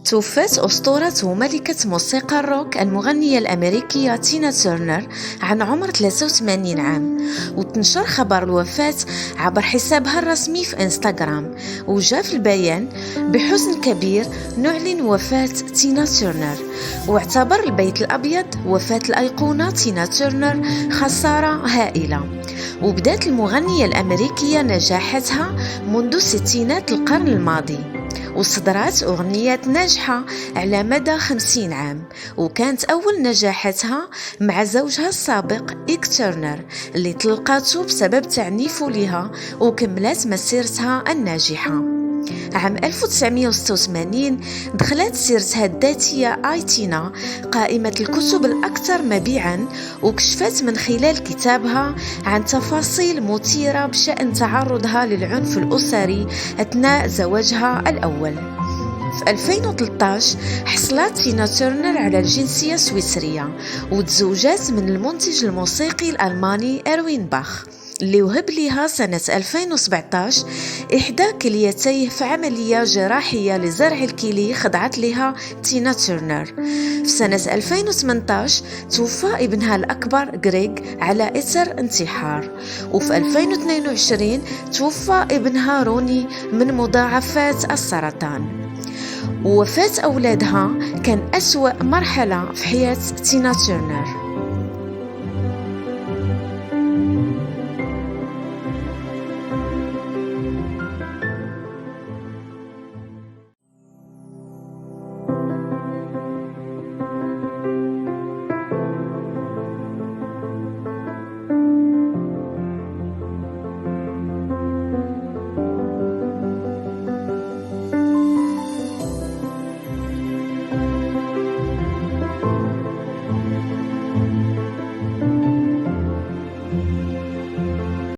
توفت أسطورة وملكة موسيقى الروك المغنية الأمريكية تينا تيرنر عن عمر 83 عام، وتنشر خبر الوفاة عبر حسابها الرسمي في إنستغرام. وجاء في البيان: بحزن كبير نعلن وفاة تينا تيرنر. واعتبر البيت الأبيض وفاة الأيقونة تينا تيرنر خسارة هائلة. وبدأت المغنية الأمريكية نجاحاتها منذ ستينات القرن الماضي، وصدرت أغنيات ناجحة على مدى 50 عام، وكانت أول نجاحاتها مع زوجها السابق إيك تيرنر اللي طلقته بسبب تعنيفه لها، وكملت مسيرتها الناجحة. عام 1986 دخلت سيرتها الذاتية آي تينا قائمة الكتب الأكثر مبيعاً، وكشفت من خلال كتابها عن تفاصيل مثيرة بشأن تعرضها للعنف الأسري أثناء زواجها الأول. في 2013 حصلت تينا تيرنر على الجنسية السويسرية، وتزوجت من المنتج الموسيقي الألماني إروين باخ اللي وهب لها سنة 2017 إحدى كليتيه في عملية جراحية لزرع الكلي خضعت لها تينا تيرنر. في سنة 2018 توفى ابنها الأكبر غريغ على إثر انتحار، وفي 2022 توفى ابنها روني من مضاعفات السرطان. ووفاة أولادها كان أسوأ مرحلة في حياة تينا تيرنر.